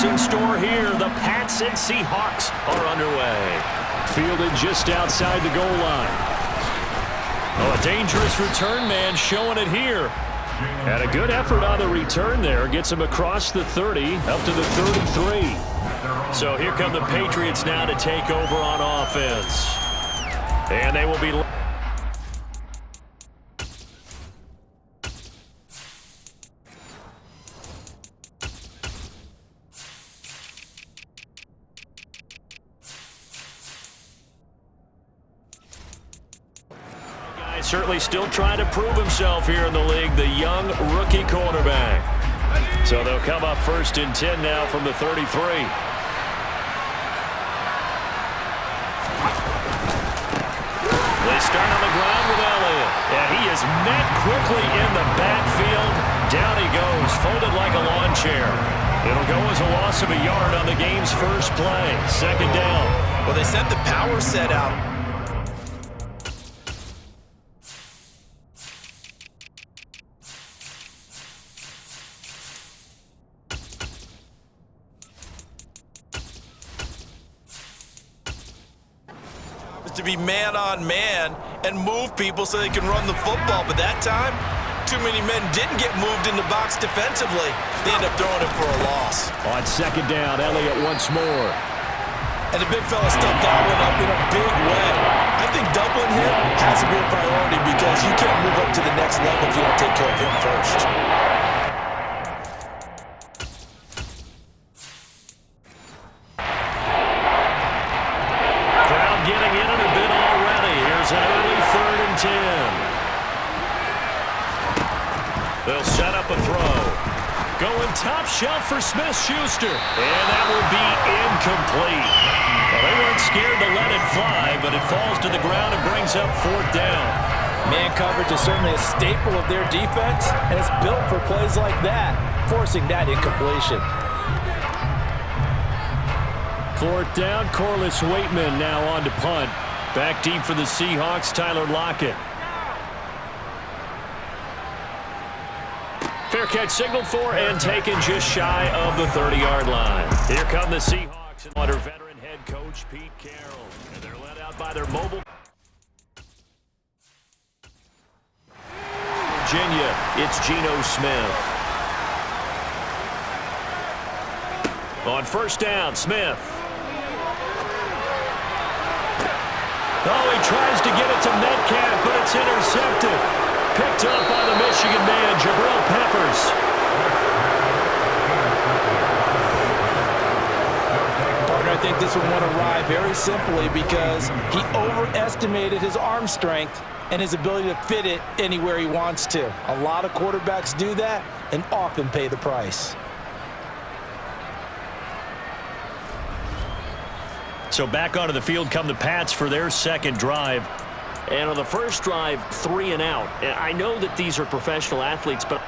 What's in store here? The Pats and Seahawks are underway. Fielded just outside the goal line. Oh, a dangerous return man showing it here. And a good effort on the return there. Gets him across the 30, up to the 33. So here come the Patriots now to take over on offense. And they will be... Certainly still trying to prove himself here in the league, the young rookie quarterback. So they'll come up 1st and 10 now from the 33. They start on the ground with Elliott. And he is met quickly in the backfield. Down he goes, folded like a lawn chair. It'll go as a loss of a yard on the game's first play. 2nd down. Well, they sent the power set out. To be man-on-man and move people so they can run the football. But that time, too many men didn't get moved in the box defensively. They end up throwing it for a loss. On 2nd down, Elliott once more. And the big fella stuffed that one up in a big way. I think doubling him has to be a priority because you can't move up to the next level if you don't take care of him first. Getting in it a bit already. Here's an early 3rd and 10. They'll set up a throw. Going top shelf for Smith-Schuster. And that will be incomplete. Well, they weren't scared to let it fly, but it falls to the ground and brings up 4th down. Man coverage is certainly a staple of their defense, and it's built for plays like that, forcing that incompletion. 4th down, Corliss Waitman now on to punt. Back deep for the Seahawks, Tyler Lockett. Fair catch signaled for and taken just shy of the 30-yard line. Here come the Seahawks under veteran head coach Pete Carroll. And they're led out by their mobile. Virginia, it's Geno Smith. On 1st down, Smith. Oh, he tries to get it to Metcalf, but it's intercepted. Picked up by the Michigan man, Jabril Peppers. Partner, I think this one went awry very simply because he overestimated his arm strength and his ability to fit it anywhere he wants to. A lot of quarterbacks do that and often pay the price. So back onto the field come the Pats for their 2nd drive. And on the first drive, 3 and out. And I know that these are professional athletes, but...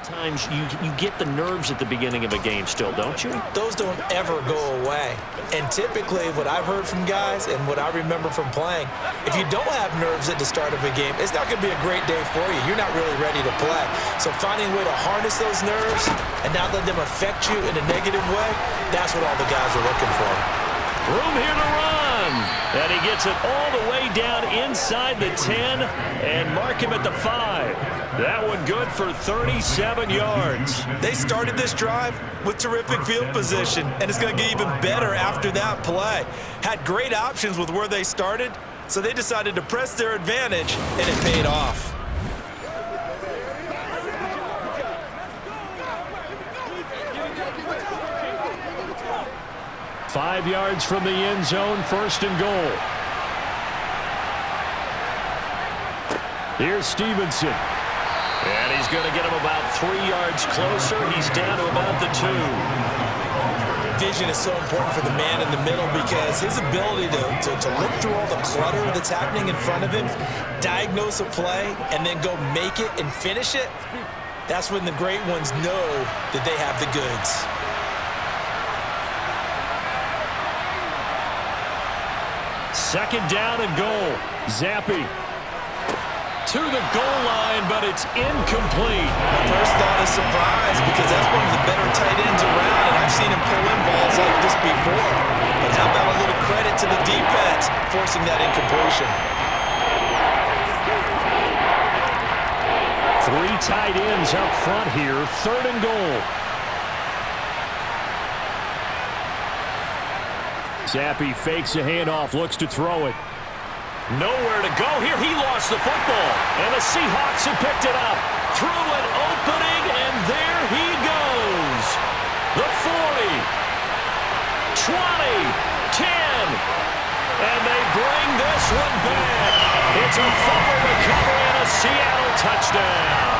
Sometimes you get the nerves at the beginning of a game still, don't you? Those don't ever go away. And typically what I've heard from guys and what I remember from playing, if you don't have nerves at the start of a game, it's not going to be a great day for you. You're not really ready to play. So finding a way to harness those nerves and not let them affect you in a negative way, that's what all the guys are looking for. Room here to run. And he gets it all the way down inside the 10 and mark him at the 5. That one good for 37 yards. They started this drive with terrific field position, and it's going to get even better after that play. Had great options with where they started, so they decided to press their advantage, and it paid off. Five yards from the end zone, first and goal. Here's Stevenson. And he's going to get him about 3 yards closer. He's down to about the 2. Vision is so important for the man in the middle because his ability to look through all the clutter that's happening in front of him, diagnose a play, and then go make it and finish it, that's when the great ones know that they have the goods. Second down and goal. Zappi to the goal line, but it's incomplete. My first thought is surprise because that's one of the better tight ends around, and I've seen him pull in balls like this before. But how about a little credit to the defense forcing that incompletion? 3 tight ends up front here. Third and goal. Zappi fakes a handoff, looks to throw it. Nowhere to go here. He lost the football. And the Seahawks have picked it up. Through an opening, and there he goes. The 40, 20, 10. And they bring this one back. It's a fumble recovery and a Seattle touchdown.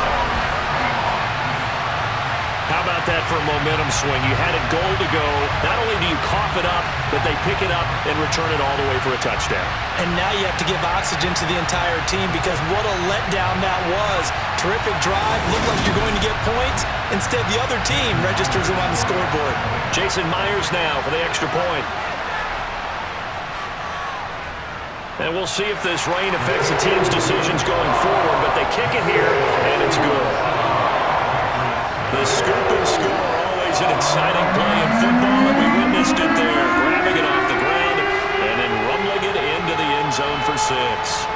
How about that for a momentum swing? You had a goal to go. Not only do you cough it up, but they pick it up and return it all the way for a touchdown. And now you have to give oxygen to the entire team because what a letdown that was. Terrific drive. Looked like you're going to get points. Instead, the other team registers them on the scoreboard. Jason Myers now for the extra point. And we'll see if this rain affects the team's decisions going forward, but they kick it here, and it's good. The scoop and score, always an exciting play in football, and we witnessed it there. Grabbing it off the ground and then rumbling it into the end zone for 6.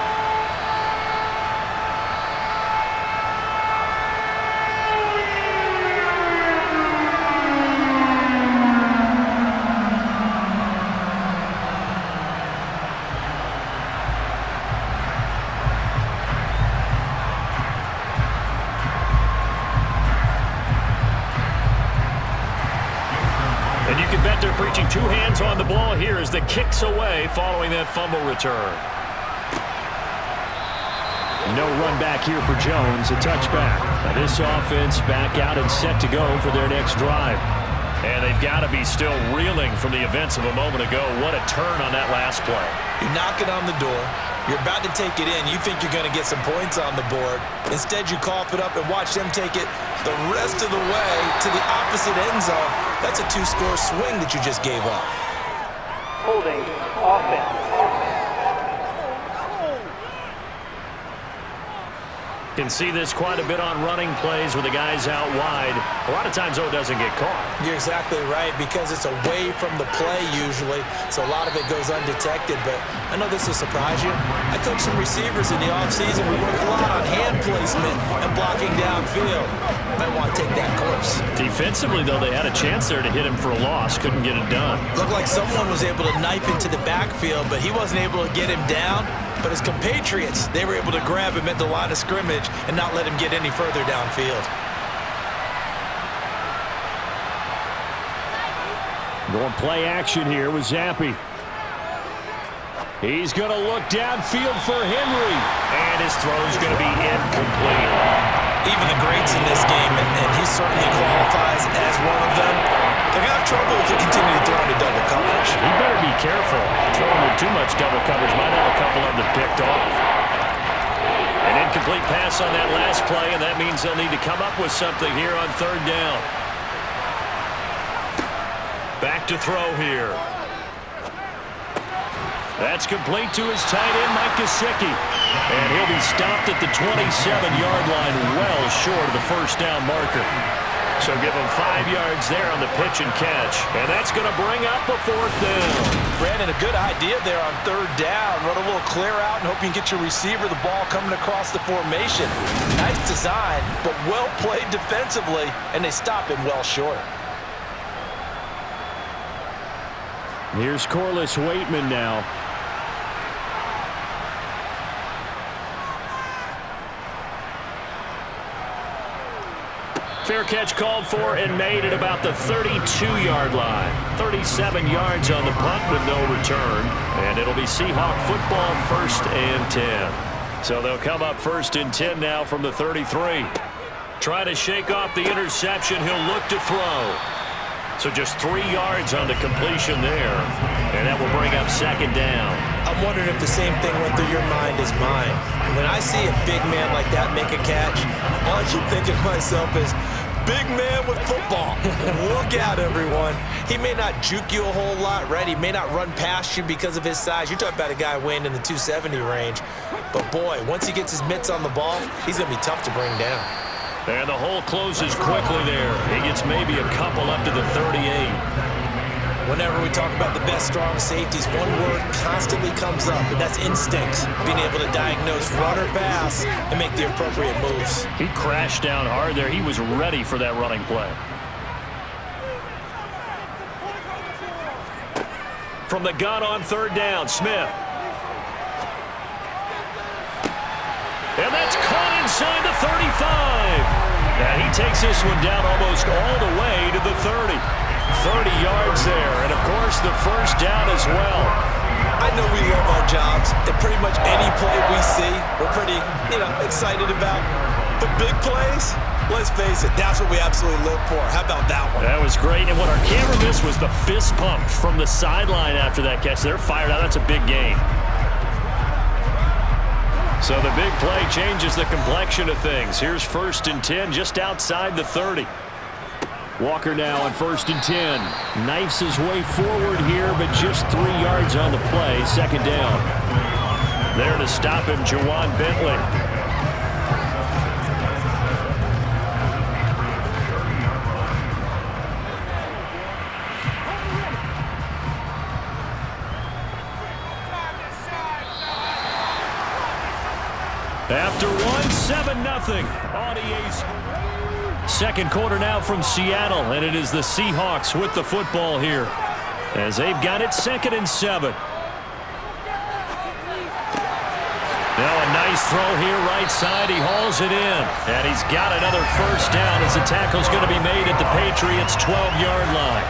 They're preaching 2 hands on the ball here as the kick's away following that fumble return. No run back here for Jones, a touchback. Now this offense back out and set to go for their next drive. And they've got to be still reeling from the events of a moment ago. What a turn on that last play. You're knocking on the door. You're about to take it in. You think you're going to get some points on the board. Instead, you cough it up and watch them take it the rest of the way to the opposite end zone. That's a 2-score swing that you just gave up. Holding offense. Can see this quite a bit on running plays with the guys out wide. A lot of times, though, it doesn't get caught. You're exactly right because it's away from the play usually, so a lot of it goes undetected. But I know this will surprise you. I coached some receivers in the offseason. We worked a lot on hand placement and blocking downfield. Might want to take that course. Defensively, though, they had a chance there to hit him for a loss. Couldn't get it done. Looked like someone was able to knife into the backfield, but he wasn't able to get him down. But his compatriots, they were able to grab him at the line of scrimmage and not let him get any further downfield. Going play action here with Zappi. He's going to look downfield for Henry. And his throw is going to be incomplete. Even the greats in this game, and he certainly qualifies as one of them, they're going to have trouble if they continue to throw into double coverage. He better be careful. Throwing with too much double coverage might have a couple of them picked off. An incomplete pass on that last play, and that means they'll need to come up with something here on 3rd down. Back to throw here. That's complete to his tight end, Mike Gesicki. And he'll be stopped at the 27-yard line, well short of the 1st down marker. So give him 5 yards there on the pitch and catch. And that's going to bring up a 4th down. Brandon, a good idea there on 3rd down. Run a little clear out and hope you can get your receiver the ball coming across the formation. Nice design, but well played defensively, and they stop him well short. Here's Corliss Waitman now. Fair catch called for and made at about the 32-yard line. 37 yards on the punt with no return. And it'll be Seahawk football 1st and 10. So they'll come up 1st and 10 now from the 33. Trying to shake off the interception. He'll look to throw. So just 3 yards on the completion there. And that will bring up 2nd down. I'm wondering if the same thing went through your mind as mine. When I see a big man like that make a catch, all I keep thinking to myself is, big man with football. Look out, everyone. He may not juke you a whole lot, right? He may not run past you because of his size. You're talking about a guy weighing in the 270 range. But, boy, once he gets his mitts on the ball, he's going to be tough to bring down. And the hole closes quickly there. He gets maybe a couple up to the 38. Whenever we talk about the best strong safeties, one word constantly comes up, and that's instincts. Being able to diagnose run or pass and make the appropriate moves. He crashed down hard there. He was ready for that running play. From the gun on 3rd down, Smith. And that's caught inside the 35. And he takes this one down almost all the way to the 30. 30 yards there, and of course the 1st down as well. I know we love our jobs, and pretty much any play we see, we're pretty, excited about. But big plays, let's face it, that's what we absolutely live for. How about that one? That was great, and what our camera missed was the fist pump from the sideline after that catch. They're fired out. That's a big gain. So the big play changes the complexion of things. Here's 1st and 10 just outside the 30. Walker now on 1st and 10. Knifes his way forward here, but just 3 yards on the play. 2nd down. There to stop him, Jawan Bentley. After 7-0 on EA Sports. 2nd quarter now from Seattle, and it is the Seahawks with the football here as they've got it 2nd and 7. Now a nice throw here right side. He hauls it in, and he's got another 1st down as the tackle's going to be made at the Patriots' 12-yard line.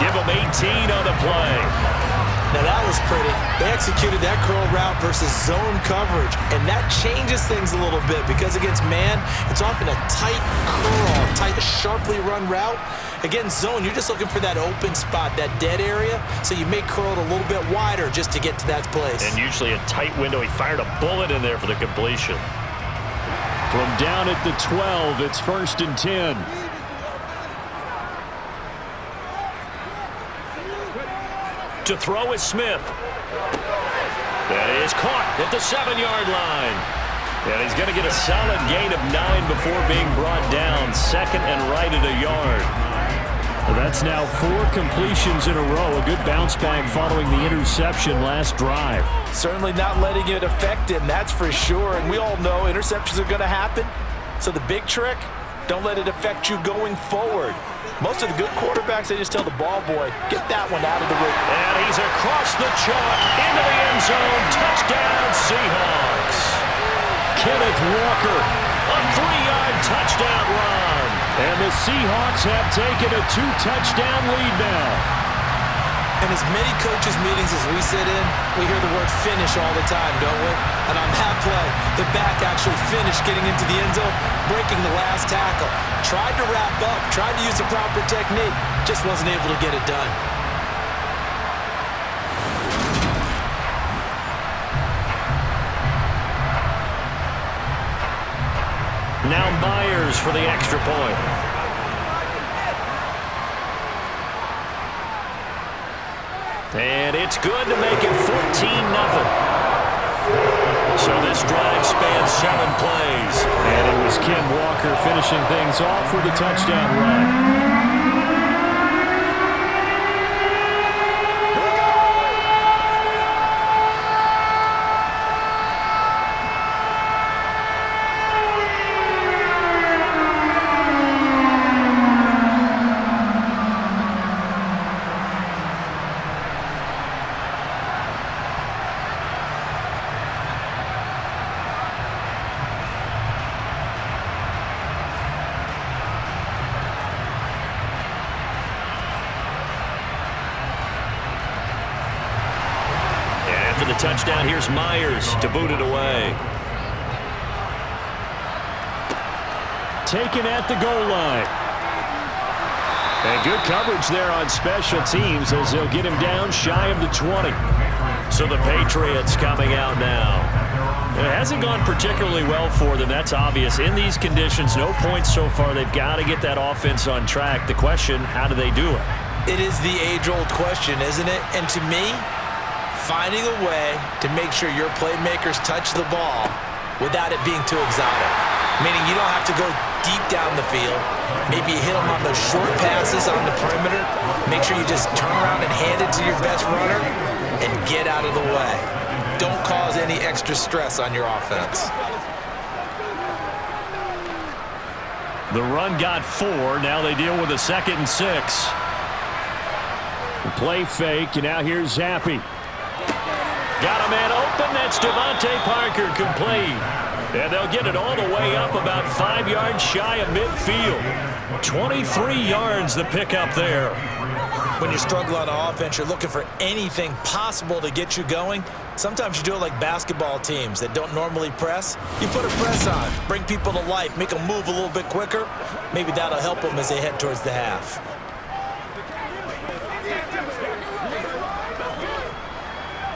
Give him 18 on the play. Now that was pretty. They executed that curl route versus zone coverage, and that changes things a little bit because against man, it's often a tight curl, tight, sharply run route. Against zone, you're just looking for that open spot, that dead area, so you may curl it a little bit wider just to get to that place. And usually a tight window. He fired a bullet in there for the completion. From down at the 12, it's 1st and 10. To throw is Smith. That is caught at the 7-yard line. And he's going to get a solid gain of 9 before being brought down. 2nd and right at a yard. Well, that's now 4 completions in a row. A good bounce back following the interception last drive. Certainly not letting it affect him, that's for sure. And we all know interceptions are going to happen. So the big trick, don't let it affect you going forward. Most of the good quarterbacks, they just tell the ball boy, get that one out of the room. And he's across the chalk into the end zone. Touchdown, Seahawks. Kenneth Walker, a 3-yard touchdown run. And the Seahawks have taken a 2-touchdown lead now. In as many coaches' meetings as we sit in, we hear the word finish all the time, don't we? And on that play, the back actually finished getting into the end zone, breaking the last tackle. Tried to wrap up, tried to use the proper technique, just wasn't able to get it done. Now Myers for the extra point. And it's good to make it 14-0. So this drive spans 7 plays. And it was Ken Walker finishing things off with a touchdown run. The touchdown, here's Myers to boot it away. Taken at the goal line. And good coverage there on special teams as they'll get him down shy of the 20. So the Patriots coming out now. It hasn't gone particularly well for them, that's obvious. In these conditions, no points so far. They've got to get that offense on track. The question, how do they do it? It is the age-old question, isn't it? And to me, finding a way to make sure your playmakers touch the ball without it being too exotic. Meaning you don't have to go deep down the field. Maybe you hit them on those short passes on the perimeter. Make sure you just turn around and hand it to your best runner and get out of the way. Don't cause any extra stress on your offense. The run got 4. Now they deal with a 2nd and 6. The play fake, and now here's Zappi. Got a man open. That's Devontae Parker complete. And they'll get it all the way up about 5 yards shy of midfield. 23 yards the pickup there. When you struggle on offense, you're looking for anything possible to get you going. Sometimes you do it like basketball teams that don't normally press. You put a press on, bring people to life, make them move a little bit quicker. Maybe that'll help them as they head towards the half.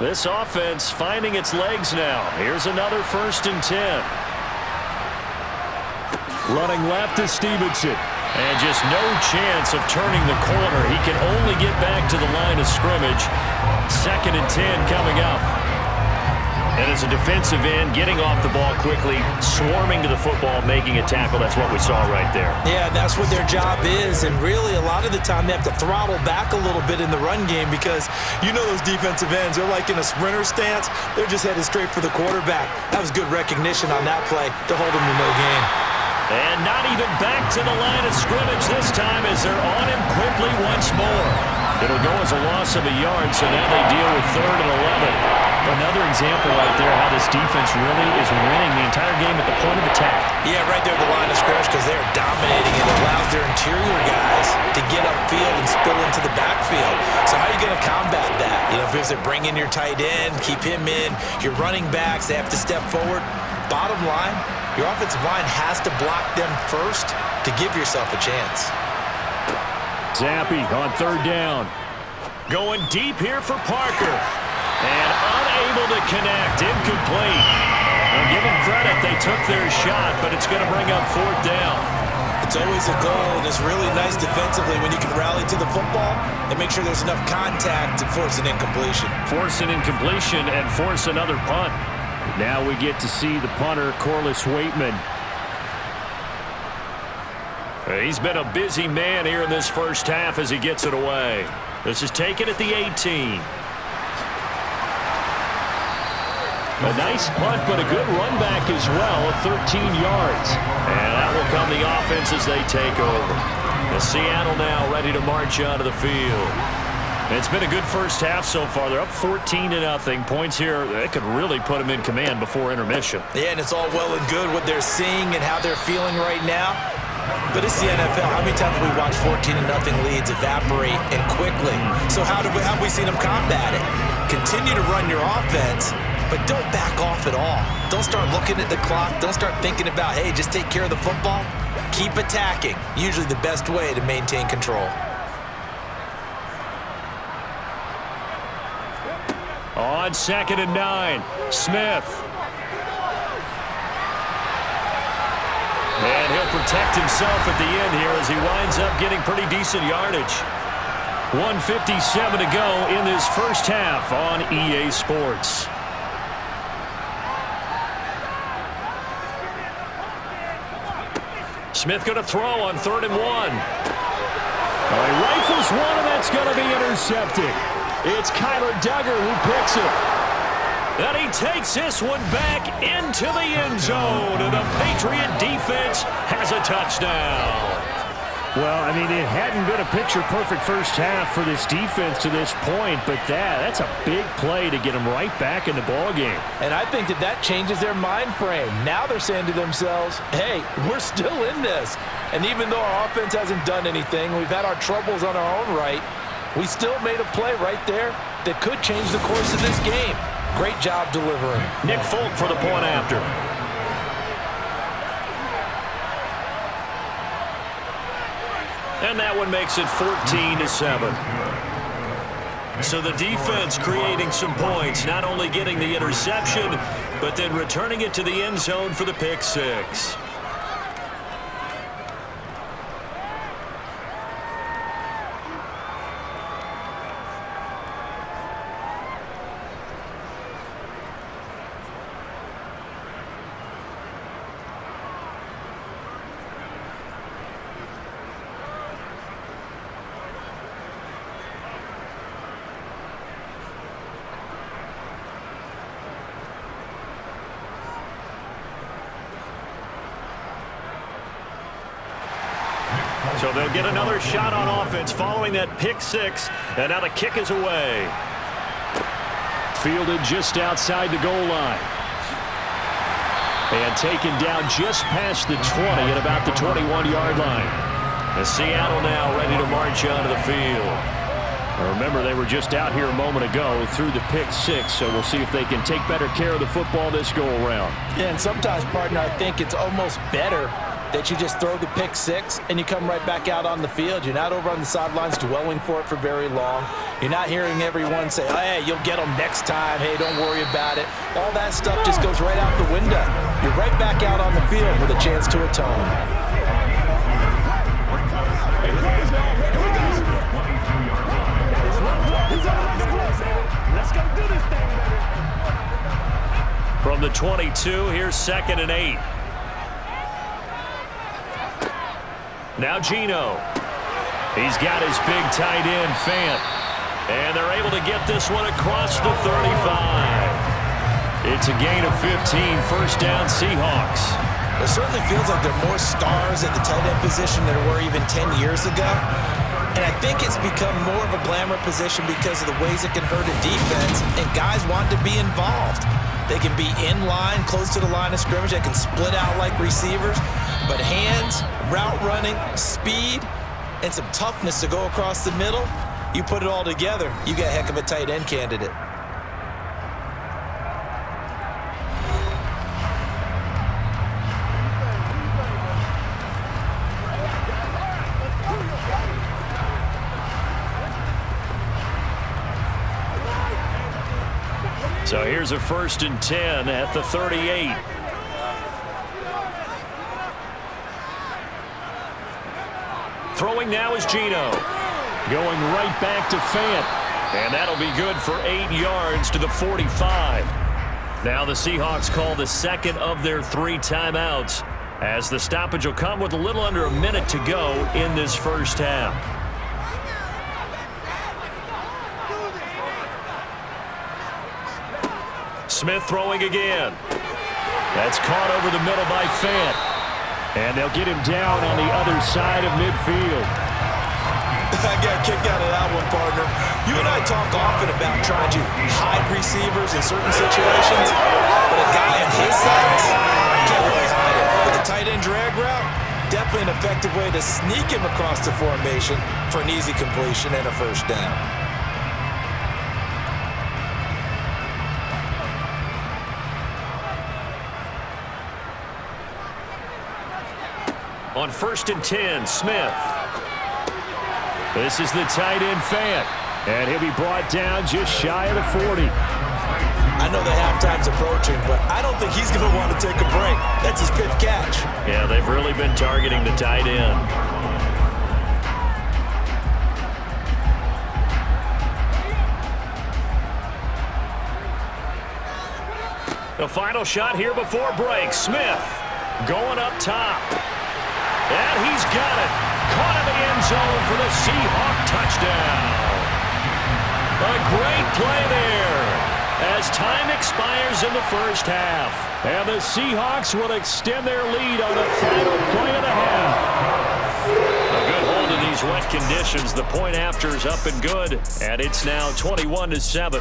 This offense finding its legs now. Here's another 1st and 10. Running left is Stevenson. And just no chance of turning the corner. He can only get back to the line of scrimmage. 2nd and 10 coming up. And as a defensive end, getting off the ball quickly, swarming to the football, making a tackle. That's what we saw right there. Yeah, that's what their job is. And really, a lot of the time, they have to throttle back a little bit in the run game because you know those defensive ends, they're like in a sprinter stance. They're just headed straight for the quarterback. That was good recognition on that play to hold them to no gain. And not even back to the line of scrimmage this time as they're on him quickly once more. It'll go as a loss of a yard, so now they deal with 3rd and 11. Another example right there how this defense really is winning the entire game at the point of attack. Yeah, right there at the line of scrimmage because they're dominating and it allows their interior guys to get upfield and spill into the backfield. So how are you going to combat that? You know, because they bring in your tight end, keep him in, your running backs, they have to step forward. Bottom line, your offensive line has to block them first to give yourself a chance. Zappi on 3rd down. Going deep here for Parker. And unable to connect. Incomplete. I'll give them credit. They took their shot, but it's going to bring up 4th down. It's always a goal, and it's really nice defensively when you can rally to the football and make sure there's enough contact to force an incompletion. Force an incompletion and force another punt. Now we get to see the punter, Corliss Waitman. He's been a busy man here in this first half as he gets it away. This is taken at the 18. A nice punt, but a good run back as well of 13 yards. And that will come the offense as they take over. The Seattle now ready to march onto the field. It's been a good first half so far. They're up 14-0. Points here, that could really put them in command before intermission. Yeah, and it's all well and good what they're seeing and how they're feeling right now. But it's the NFL. How many times have we watched 14-0 leads evaporate and quickly? So how have we seen them combat it? Continue to run your offense, but don't back off at all. Don't start looking at the clock. Don't start thinking about, hey, just take care of the football. Keep attacking. Usually the best way to maintain control. On 2nd and 9, Smith. And he'll protect himself at the end here as he winds up getting pretty decent yardage. 1:57 to go in this first half on EA Sports. Smith going to throw on 3rd and 1. He rifles one, and that's going to be intercepted. It's Kyler Duggar who picks it. And he takes this one back into the end zone, and the Patriot defense has a touchdown. Well, I mean, it hadn't been a picture-perfect first half for this defense to this point, but that's a big play to get them right back in the ballgame. And I think that changes their mind frame. Now they're saying to themselves, hey, we're still in this. And even though our offense hasn't done anything, we've had our troubles on our own right, we still made a play right there that could change the course of this game. Great job delivering. Nick Folk for the point after. And that one makes it 14-7. So the defense creating some points, not only getting the interception, but then returning it to the end zone for the pick six. So they'll get another shot on offense following that pick six, and now the kick is away. Fielded just outside the goal line. And taken down just past the 20 at about the 21-yard line. And Seattle now ready to march onto the field. Remember, they were just out here a moment ago through the pick six, so we'll see if they can take better care of the football this go-around. Yeah, and sometimes, partner, I think it's almost better that you just throw the pick six and you come right back out on the field. You're not over on the sidelines dwelling for it for very long. You're not hearing everyone say, oh, hey, you'll get them next time. Hey, don't worry about it. All that stuff just goes right out the window. You're right back out on the field with a chance to atone. From the 22, here's 2nd and 8. Now Geno. He's got his big tight end, Fant. And they're able to get this one across the 35. It's a gain of 15, first down Seahawks. It certainly feels like there are more stars at the tight end position than there were even 10 years ago. And I think it's become more of a glamour position because of the ways it can hurt a defense, and guys want to be involved. They can be in line, close to the line of scrimmage. They can split out like receivers. But hands, route running, speed, and some toughness to go across the middle, you put it all together, you got a heck of a tight end candidate. So here's a 1st and 10 at the 38. Throwing now is Geno. Going right back to Fant. And that'll be good for 8 yards to the 45. Now the Seahawks call the second of their 3 timeouts, as the stoppage will come with a little under a minute to go in this first half. Smith throwing again. That's caught over the middle by Fant. And they'll get him down on the other side of midfield. I got a kick out of that one, partner. You and I talk often about trying to hide receivers in certain situations, but a guy of his size can't really hide it. But the tight end drag route, definitely an effective way to sneak him across the formation for an easy completion and a first down. On 1st and 10, Smith. This is the tight end, Fant. And he'll be brought down just shy of the 40. I know the halftime's approaching, but I don't think he's going to want to take a break. That's his fifth catch. Yeah, they've really been targeting the tight end. The final shot here before break. Smith going up top. And he's got it. Caught in the end zone for the Seahawk touchdown. A great play there as time expires in the first half. And the Seahawks will extend their lead on the final play of the half. A good hold in these wet conditions. The point after is up and good. And it's now 21-7.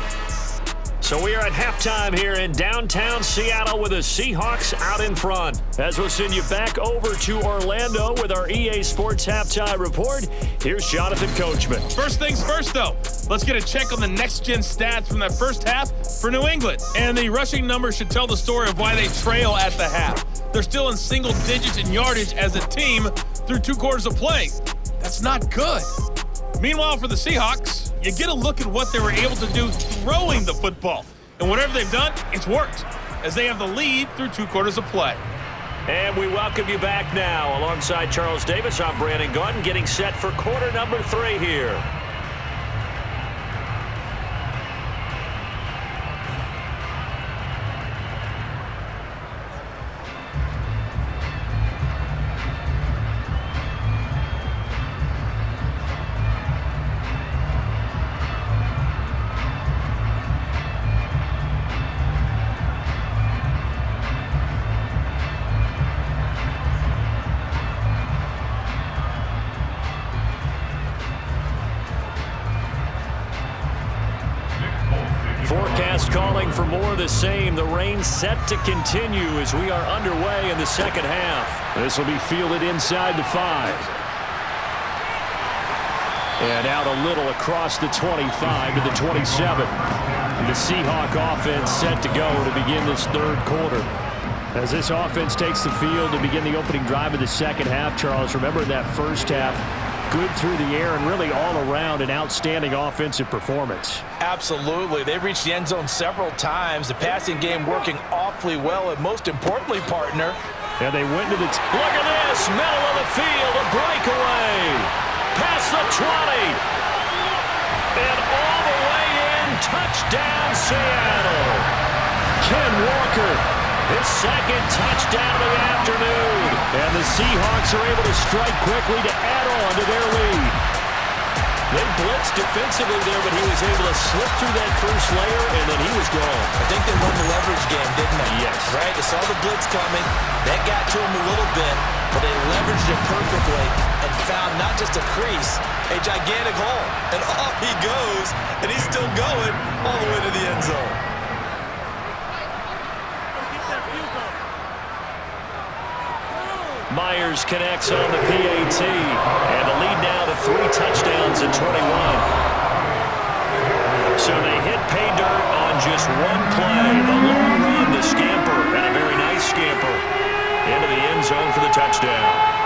So we are at halftime here in downtown Seattle with the Seahawks out in front. As we'll send you back over to Orlando with our EA Sports Halftime Report, here's Jonathan Coachman. First things first, though. Let's get a check on the next-gen stats from that first half for New England. And the rushing numbers should tell the story of why they trail at the half. They're still in single digits in yardage as a team through 2 quarters of play. That's not good. Meanwhile, for the Seahawks, you get a look at what they were able to do throwing the football. And whatever they've done, it's worked, as they have the lead through 2 quarters of play. And we welcome you back now. Alongside Charles Davis, I'm Brandon Gaudin, getting set for quarter number 3 here. Forecast calling for more of the same. The rain set to continue as we are underway in the second half. This will be fielded inside the 5. And out a little across the 25 to the 27. The Seahawk offense set to go to begin this third quarter. As this offense takes the field to begin the opening drive of the second half, Charles, remember that first half, good through the air and really all around an outstanding offensive performance. Absolutely. They reached the end zone several times. The passing game working awfully well, and most importantly, partner. And they went to the... Look at this! Middle of the field, a breakaway! Past the 20! And all the way in, touchdown Seattle! Ken Walker, his second touchdown of the afternoon. And the Seahawks are able to strike quickly to add on to their lead. They blitzed defensively there, but he was able to slip through that first layer, and then he was gone. I think they won the leverage game, didn't they? Yes. Right? They saw the blitz coming. That got to him a little bit, but they leveraged it perfectly and found not just a crease, a gigantic hole. And off he goes, and he's still going all the way to the end zone. Myers connects on the PAT, and the lead now to 3 touchdowns and 21. So they hit pay dirt on just one play. The long run, the scamper, and a very nice scamper into the end zone for the touchdown.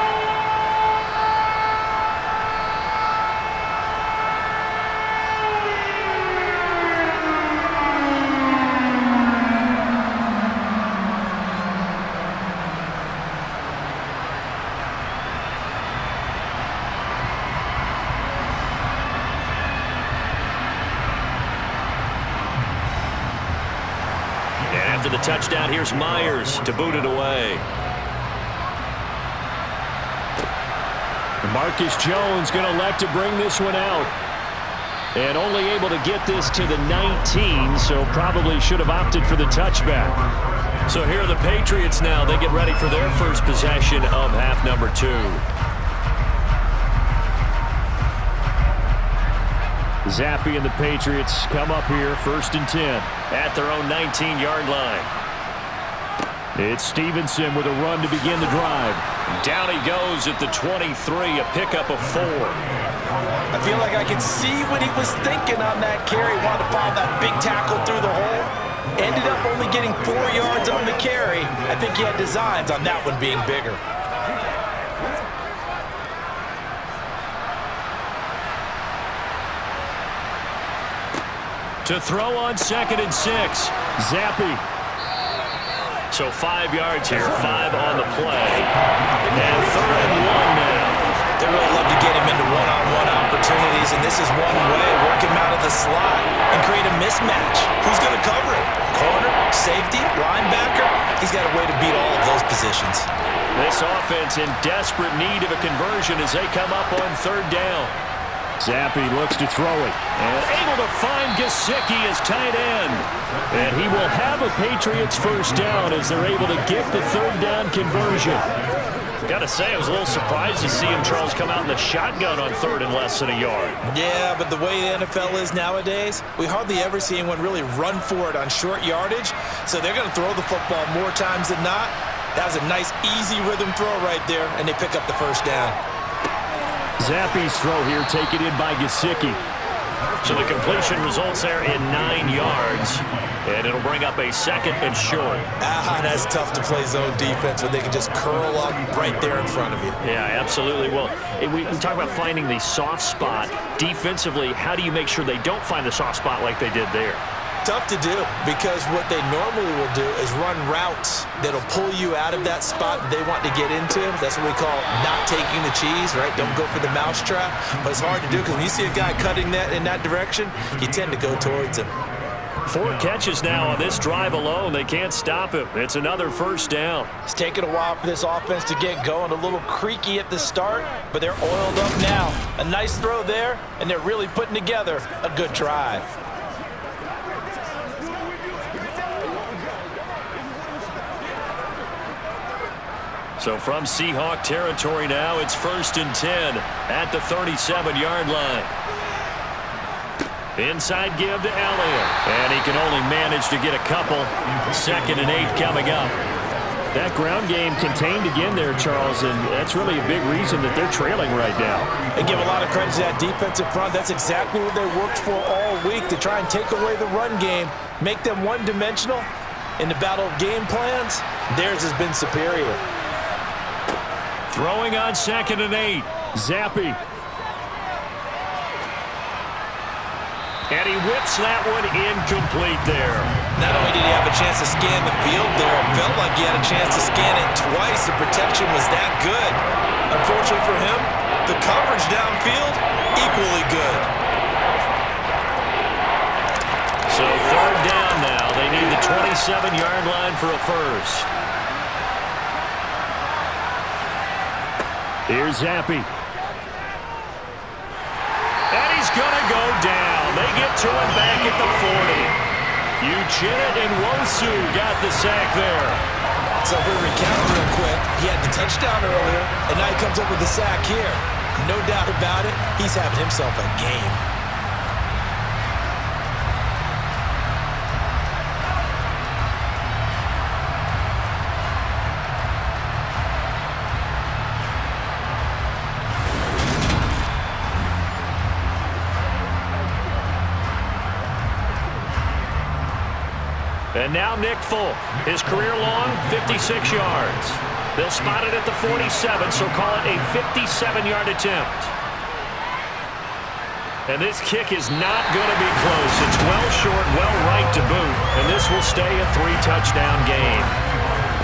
After the touchdown, here's Myers to boot it away. Marcus Jones going to elect to bring this one out. And only able to get this to the 19, so probably should have opted for the touchback. So here are the Patriots now. They get ready for their first possession of half number 2. Zappi and the Patriots come up here 1st and 10 at their own 19-yard line. It's Stevenson with a run to begin the drive. Down he goes at the 23, a pickup of 4. I feel like I can see what he was thinking on that carry. Wanted to follow that big tackle through the hole. Ended up only getting 4 yards on the carry. I think he had designs on that one being bigger. To throw on 2nd and 6. Zappi. So 5 yards here, 5 on the play. And 3rd and 1 now. They really love to get him into one-on-one opportunities, and this is one way. Work him out of the slot and create a mismatch. Who's going to cover it? corner, safety, linebacker. He's got a way to beat all of those positions. This offense in desperate need of a conversion as they come up on third down. Zappi looks to throw it, and able to find Gesicki as tight end. And he will have a Patriots first down as they're able to get the third down conversion. Got to say, I was a little surprised to see him, Charles, come out in the shotgun on third and less than a yard. Yeah, but the way the NFL is nowadays, we hardly ever see anyone really run for it on short yardage. So they're going to throw the football more times than not. That was a nice, easy rhythm throw right there, and they pick up the first down. Zappi's throw here taken in by Gesicki. So the completion results there in 9 yards, and it'll bring up a second and short. That's tough to play zone defense when they can just curl up right there in front of you. Yeah, absolutely. Well, we talk about finding the soft spot. Defensively, how do you make sure they don't find the soft spot like they did there? Tough to do, because what they normally will do is run routes that'll pull you out of that spot that they want to get into. That's what we call not taking the cheese, right? Don't go for the mousetrap. But it's hard to do because when you see a guy cutting that in that direction, you tend to go towards him. 4 catches now on this drive alone. They can't stop him. It's another first down. It's taken a while for this offense to get going. A little creaky at the start, but they're oiled up now. A nice throw there, and they're really putting together a good drive. So from Seahawk territory now, it's 1st and 10 at the 37-yard line. Inside give to Elliott, and he can only manage to get a couple. 2nd and 8 coming up. That ground game contained again there, Charles, and that's really a big reason that they're trailing right now. They give a lot of credit to that defensive front. That's exactly what they worked for all week, to try and take away the run game, make them one-dimensional. In the battle of game plans, theirs has been superior. Throwing on 2nd and 8. Zappi. And he whips that one incomplete there. Not only did he have a chance to scan the field there, it felt like he had a chance to scan it twice. The protection was that good. Unfortunately for him, the coverage downfield, equally good. So 3rd down now. They need the 27-yard line for a first. Here's Zappi. And he's going to go down. They get to him back at the 40. Uchenna and Wosu got the sack there. So if we recount real quick, he had the touchdown earlier, and now he comes up with the sack here. No doubt about it, he's having himself a game. And now Nick Folk, his career long, 56 yards. They'll spot it at the 47, so call it a 57-yard attempt. And this kick is not going to be close. It's well short, well right to boot, and this will stay a 3-touchdown game.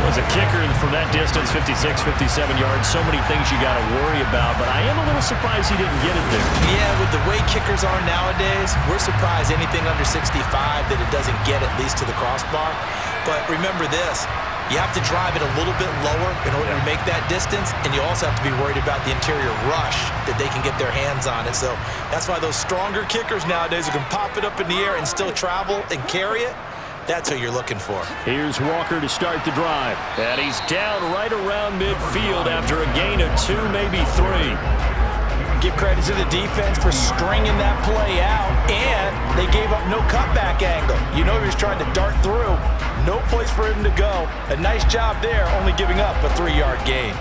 Was a kicker from that distance, 56, 57 yards. So many things you got to worry about, but I am a little surprised he didn't get it there. Yeah, with the way kickers are nowadays, we're surprised anything under 65 that it doesn't get at least to the crossbar. But remember this, you have to drive it a little bit lower in order to make that distance, and you also have to be worried about the interior rush that they can get their hands on it. So that's why those stronger kickers nowadays who can pop it up in the air and still travel and carry it, that's who you're looking for. Here's Walker to start the drive. And he's down right around midfield after a gain of 2, maybe 3. Give credit to the defense for stringing that play out, and they gave up no cutback angle. You know he was trying to dart through. No place for him to go. A nice job there, only giving up a 3-yard gain.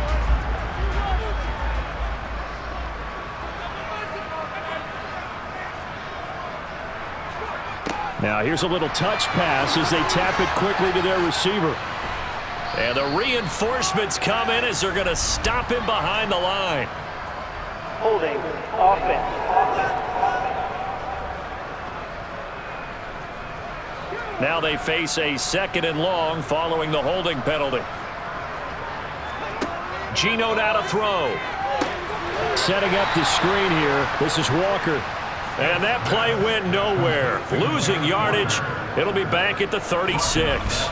Now here's a little touch pass as they tap it quickly to their receiver. And the reinforcements come in as they're going to stop him behind the line. Holding offense. Now they face a 2nd and long following the holding penalty. Geno out to throw. Setting up the screen here. This is Walker. And that play went nowhere. Losing yardage. It'll be back at the 36.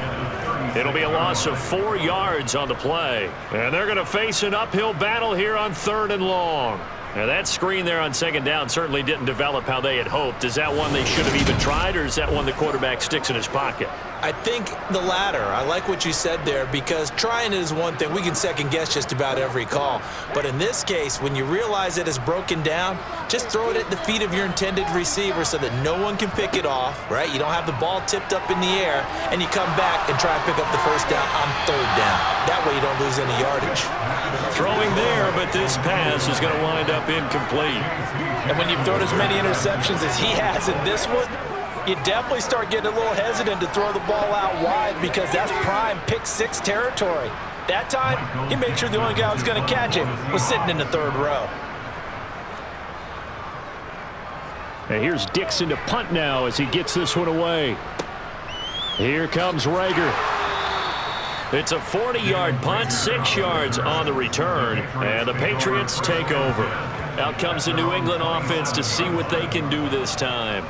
It'll be a loss of 4 yards on the play. And they're going to face an uphill battle here on 3rd and long. Now, that screen there on 2nd down certainly didn't develop how they had hoped. Is that one they should have even tried, or is that one the quarterback sticks in his pocket? I think the latter. I like what you said there, because trying it is one thing. We can second-guess just about every call. But in this case, when you realize it is broken down, just throw it at the feet of your intended receiver so that no one can pick it off, right? You don't have the ball tipped up in the air, and you come back and try and pick up the 1st down on 3rd down. That way you don't lose any yardage. Throwing there, but this pass is going to wind up incomplete. And when you've thrown as many interceptions as he has in this one, you definitely start getting a little hesitant to throw the ball out wide, because that's prime pick 6 territory. That time, he made sure the only guy who was going to catch it was sitting in the 3rd row. And here's Dixon to punt now as he gets this one away. Here comes Rager. It's a 40-yard punt, 6 yards on the return, and the Patriots take over. Out comes the New England offense to see what they can do this time.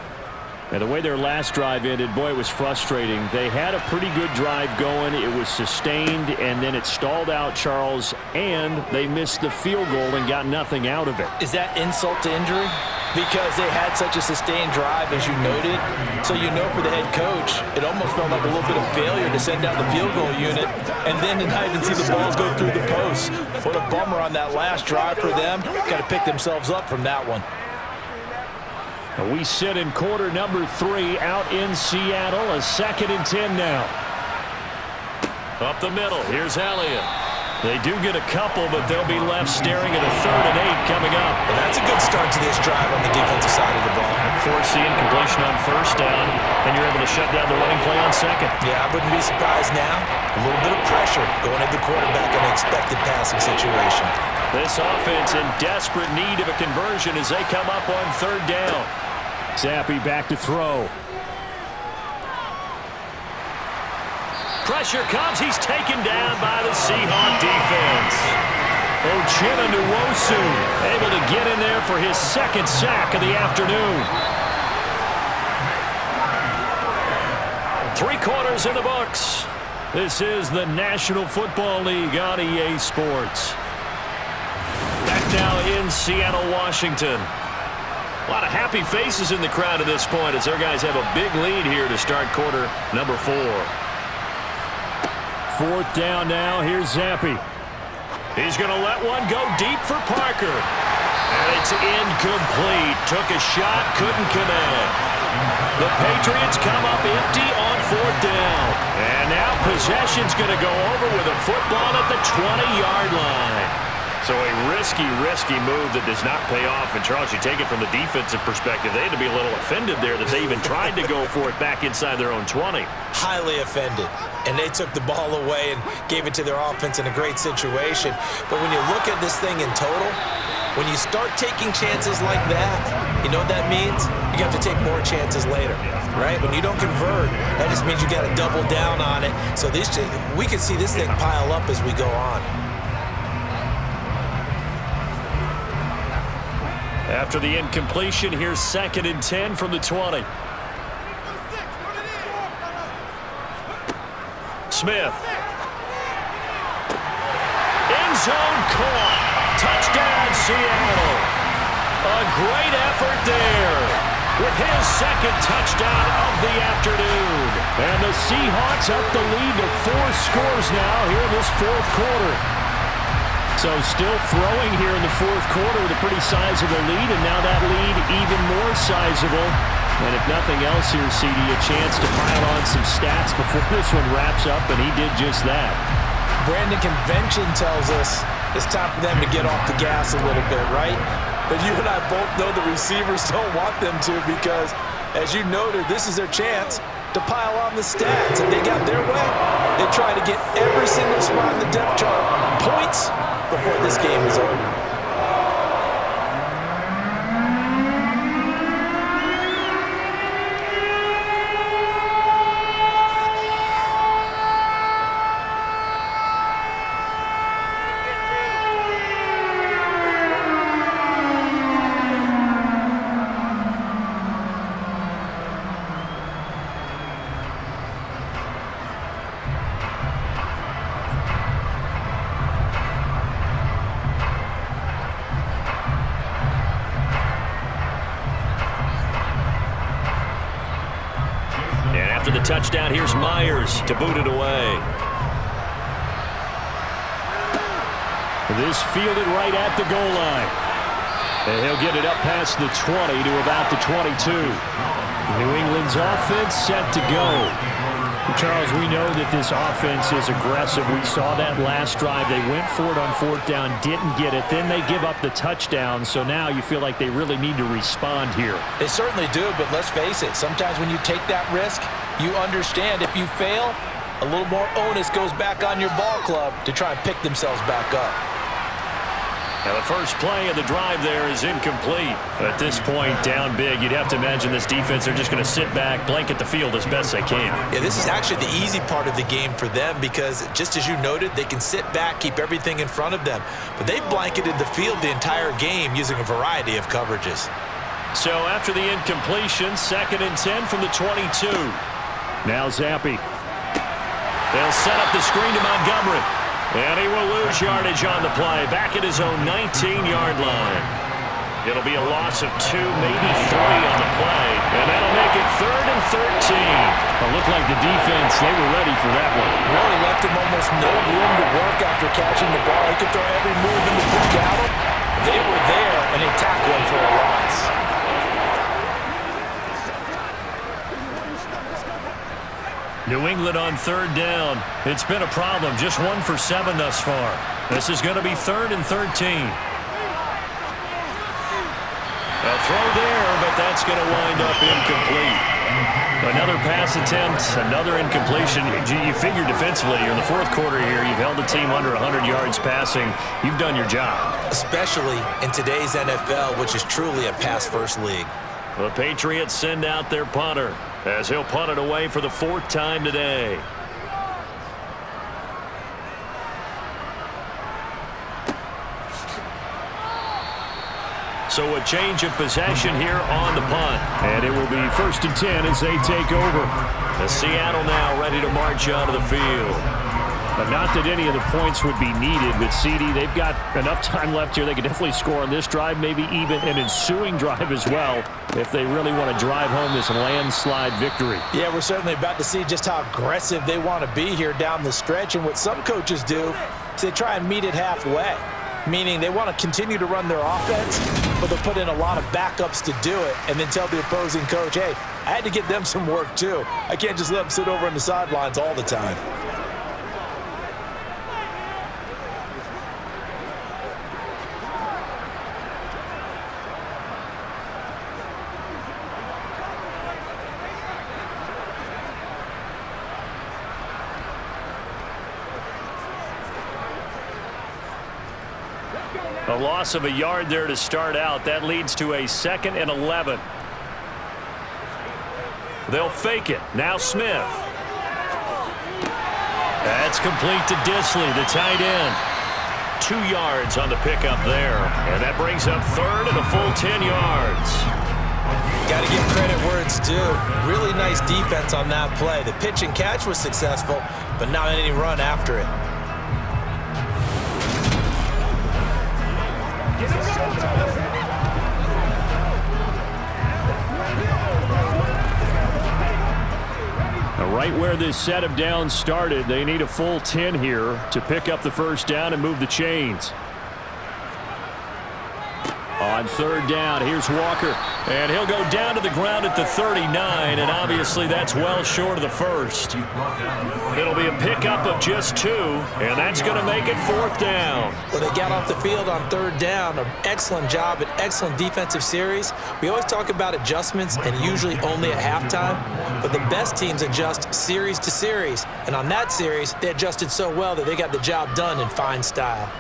And the way their last drive ended, boy, it was frustrating. They had a pretty good drive going. It was sustained, and then it stalled out, Charles, and they missed the field goal and got nothing out of it. Is that insult to injury? Because they had such a sustained drive, as you noted. So you know, for the head coach, it almost felt like a little bit of failure to send down the field goal unit and then to not even see the balls go through the post. What a bummer on that last drive for them. Got to pick themselves up from that one. We sit in quarter number 3 out in Seattle. A 2nd and 10 now. Up the middle. Here's Elliott. They do get a couple, but they'll be left staring at a 3rd and 8 coming up. And that's a good start to this drive on the defensive side of the ball. Force the incompletion on 1st down, and you're able to shut down the running play on 2nd. Yeah, I wouldn't be surprised now. A little bit of pressure going at the quarterback in an expected passing situation. This offense in desperate need of a conversion as they come up on 3rd down. Zappi back to throw. Pressure comes. He's taken down by the Seahawks defense. Uchenna Nwosu able to get in there for his 2nd sack of the afternoon. 3 quarters in the books. This is the National Football League on EA Sports. Back now in Seattle, Washington. A lot of happy faces in the crowd at this point as their guys have a big lead here to start quarter number 4. 4th down now. Here's Zappi. He's going to let one go deep for Parker. And it's incomplete. Took a shot, couldn't connect. The Patriots come up empty on 4th down. And now possession's going to go over with a football at the 20-yard line. So a risky move that does not pay off. And, Charles, you take it from the defensive perspective, they had to be a little offended there that they even tried to go for it back inside their own 20. Highly offended. And they took the ball away and gave it to their offense in a great situation. But when you look at this thing in total, when you start taking chances like that, you know what that means? You have to take more chances later, right? When you don't convert, that just means you got to double down on it. So we can see this thing pile up as we go on. After the incompletion, here's 2nd and 10 from the 20. Smith. End zone caught. Touchdown, Seattle. A great effort there with his 2nd touchdown of the afternoon. And the Seahawks up the lead to 4 scores now here in this 4th quarter. So still throwing here in the 4th quarter with a pretty sizable lead, and now that lead even more sizable. And if nothing else here, CD, a chance to pile on some stats before this one wraps up, and he did just that. Brandon, convention tells us it's time for them to get off the gas a little bit, right? But you and I both know the receivers don't want them to, because, as you noted, this is their chance to pile on the stats. If they got their way, they try to get every single spot in the depth chart points before this game is over. touchdown. Here's Myers to boot it away. This fielded right at the goal line. And he'll get it up past the 20 to about the 22. New England's offense set to go. Charles, we know that this offense is aggressive. We saw that last drive. They went for it on fourth down, didn't get it. Then they give up the touchdown. So now you feel like they really need to respond here. They certainly do, but let's face it. Sometimes when you take that risk, you understand if you fail, a little more onus goes back on your ball club to try and pick themselves back up. Now the first play of the drive there is incomplete. At this point, down big, you'd have to imagine this defense, they're just going to sit back, blanket the field as best they can. Yeah, this is actually the easy part of the game for them because, just as you noted, they can sit back, keep everything in front of them. But they've blanketed the field the entire game using a variety of coverages. So after the incompletion, 2nd and 10 from the 22. Now Zappi. They'll set up the screen to Montgomery. And he will lose yardage on the play, back at his own 19-yard line. It'll be a loss of 2, maybe 3 on the play, and that'll make it 3rd and 13. It looked like the defense, they were ready for that one. Really left him almost no room to work after catching the ball. He could throw every move in the book at him. They were there, and they tackled him for a loss. New England on 3rd down. It's been a problem. Just 1 for 7 thus far. This is going to be 3rd and 13. A throw there, but that's going to wind up incomplete. Another pass attempt, another incompletion. You figure defensively, you're in the 4th quarter here. You've held the team under 100 yards passing. You've done your job. Especially in today's NFL, which is truly a pass-first league. The Patriots send out their punter as he'll punt it away for the 4th time today. So a change of possession here on the punt. And it will be 1st and 10 as they take over. The Seattle now ready to march onto the field. But not that any of the points would be needed with CD. They've got enough time left here. They could definitely score on this drive, maybe even an ensuing drive as well, if they really want to drive home this landslide victory. Yeah, we're certainly about to see just how aggressive they want to be here down the stretch. And what some coaches do is they try and meet it halfway, meaning they want to continue to run their offense, but they'll put in a lot of backups to do it and then tell the opposing coach, hey, I had to get them some work too. I can't just let them sit over on the sidelines all the time. A loss of a yard there to start out. That leads to a 2nd and 11. They'll fake it. Now Smith. That's complete to Disley, the tight end. 2 yards on the pickup there. And that brings up 3rd and a full 10 yards. Got to give credit where it's due. Really nice defense on that play. The pitch and catch was successful, but not any run after it. Right where this set of downs started, they need a full 10 here to pick up the 1st down and move the chains. On 3rd down, here's Walker, and he'll go down to the ground at the 39, and obviously that's well short of the 1st. It'll be a pickup of just 2, and that's going to make it 4th down. Well, they got off the field on 3rd down. An excellent job, an excellent defensive series. We always talk about adjustments and usually only at halftime, but the best teams adjust series to series, and on that series, they adjusted so well that they got the job done in fine style.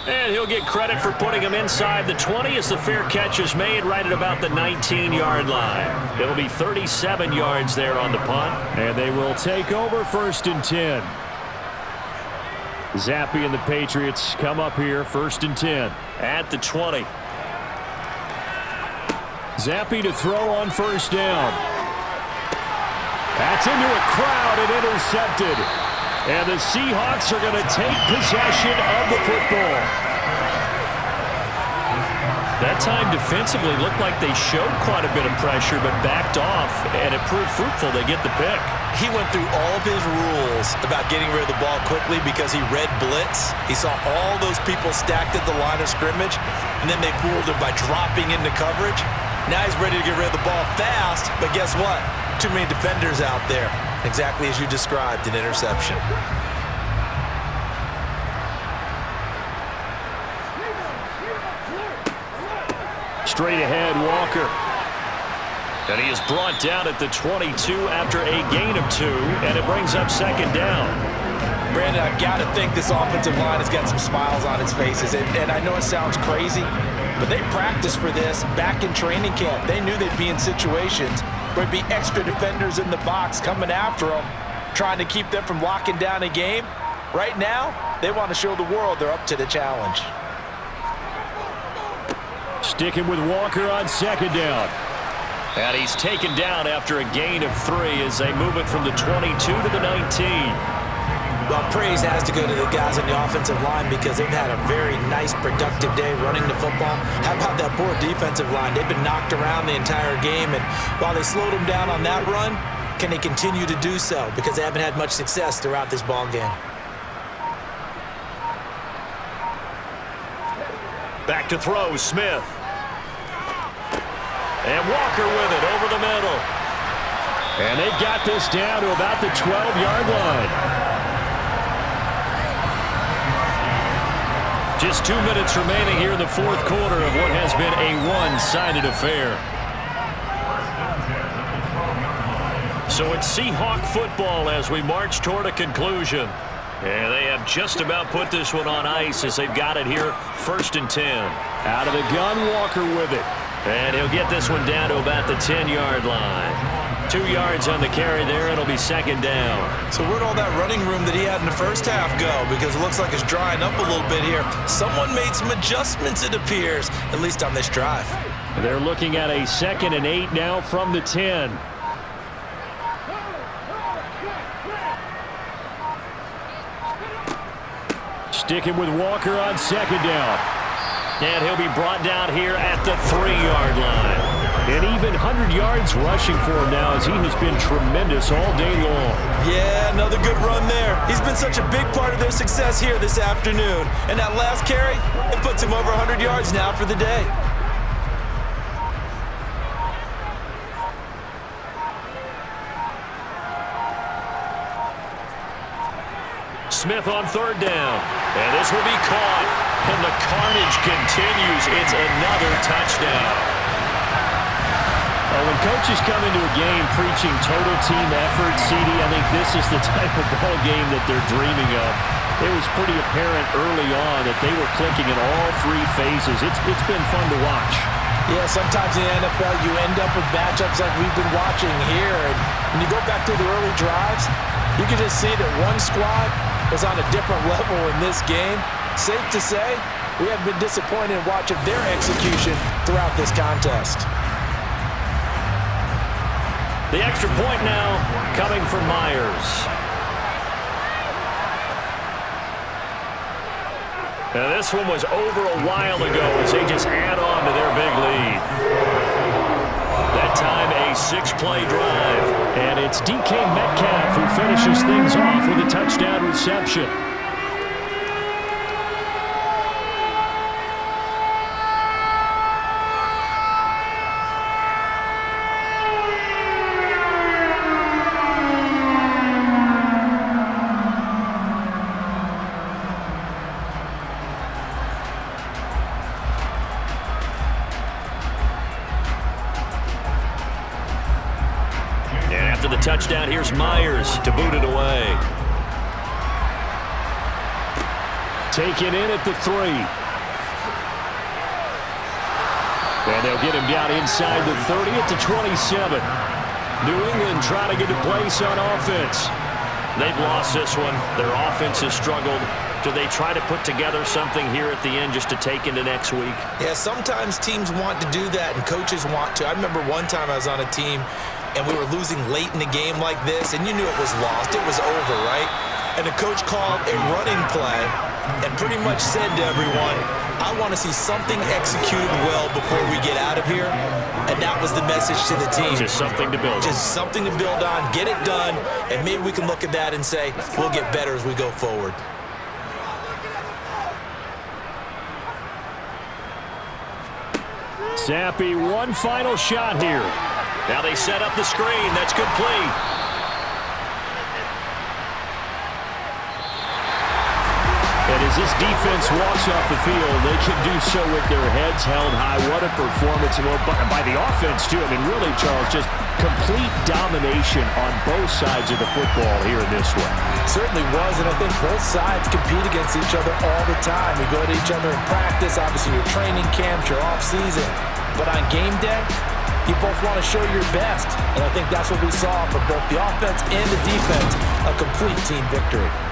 And he'll get credit for putting him inside the 20 as the fair catch is made right at about the 19-yard line. It'll be 37 yards there on the punt, and they will take over 1st and 10. Zappi and the Patriots come up here, 1st and 10 at the 20. Zappi to throw on 1st down. That's into a crowd and intercepted. And the Seahawks are going to take possession of the football. That time defensively looked like they showed quite a bit of pressure but backed off, and it proved fruitful. They get the pick. He went through all of his rules about getting rid of the ball quickly because he read blitz. He saw all those people stacked at the line of scrimmage, and then they fooled him by dropping into coverage. Now he's ready to get rid of the ball fast, but guess what? Too many defenders out there. Exactly as you described, an interception. Straight ahead, Walker. And he is brought down at the 22 after a gain of 2, and it brings up second down. Brandon, I've got to think this offensive line has got some smiles on its faces. And I know it sounds crazy, but they practiced for this back in training camp. They knew they'd be in situations where there'd be extra defenders in the box coming after them, trying to keep them from locking down a game. Right now, they want to show the world they're up to the challenge. Sticking with Walker on second down. And he's taken down after a gain of 3 as they move it from the 22 to the 19. Well, praise has to go to the guys on the offensive line because they've had a very nice, productive day running the football. How about that poor defensive line? They've been knocked around the entire game, and while they slowed them down on that run, can they continue to do so? Because they haven't had much success throughout this ball game. Back to throw, Smith. And Walker with it over the middle. And they've got this down to about the 12-yard line. Just 2 minutes remaining here in the fourth quarter of what has been a one-sided affair. So it's Seahawk football as we march toward a conclusion. And they have just about put this one on ice as they've got it here, 1st and 10. Out of the gun, Walker with it. And he'll get this one down to about the 10-yard line. 2 yards on the carry there. It'll be second down. So where'd all that running room that he had in the first half go? Because it looks like it's drying up a little bit here. Someone made some adjustments, it appears, at least on this drive. They're looking at a 2nd and 8 now from the 10. Sticking with Walker on second down. And he'll be brought down here at the 3-yard line. And even 100 yards rushing for him now as he has been tremendous all day long. Yeah, another good run there. He's been such a big part of their success here this afternoon. And that last carry, it puts him over 100 yards now for the day. Smith on 3rd down. And this will be caught. And the carnage continues. It's another touchdown. When coaches come into a game preaching total team effort, CD, I think this is the type of ball game that they're dreaming of. It was pretty apparent early on that they were clicking in all 3 phases. It's been fun to watch. Yeah, sometimes in the NFL you end up with matchups like we've been watching here. And when you go back through the early drives, you can just see that one squad was on a different level in this game. Safe to say, we have been disappointed in watching their execution throughout this contest. The extra point now coming from Myers. Now this one was over a while ago as they just add on to their big lead. That time a 6-play drive. And it's DK Metcalf who finishes things off with a touchdown reception. After the touchdown, here's Myers to boot it away. Taken in at the 3. And they'll get him down inside the 30 at the 27. New England trying to get a place on offense. They've lost this one. Their offense has struggled. Do they try to put together something here at the end just to take into next week? Yeah, sometimes teams want to do that and coaches want to. I remember one time I was on a team and we were losing late in the game like this, and you knew it was lost. It was over, right? And the coach called a running play and pretty much said to everyone, I want to see something executed well before we get out of here. And that was the message to the team. Just something to build on. Just something to build on, get it done, and maybe we can look at that and say, we'll get better as we go forward. Zappi, one final shot here. Now they set up the screen. That's complete. And as this defense walks off the field, they can do so with their heads held high. What a performance by the offense, too. I mean, really, Charles, just complete domination on both sides of the football here in this one. Certainly was, and I think both sides compete against each other all the time. You go to each other in practice, obviously your training camps, your off-season. But on game day, you both want to show your best. And I think that's what we saw from both the offense and the defense, a complete team victory.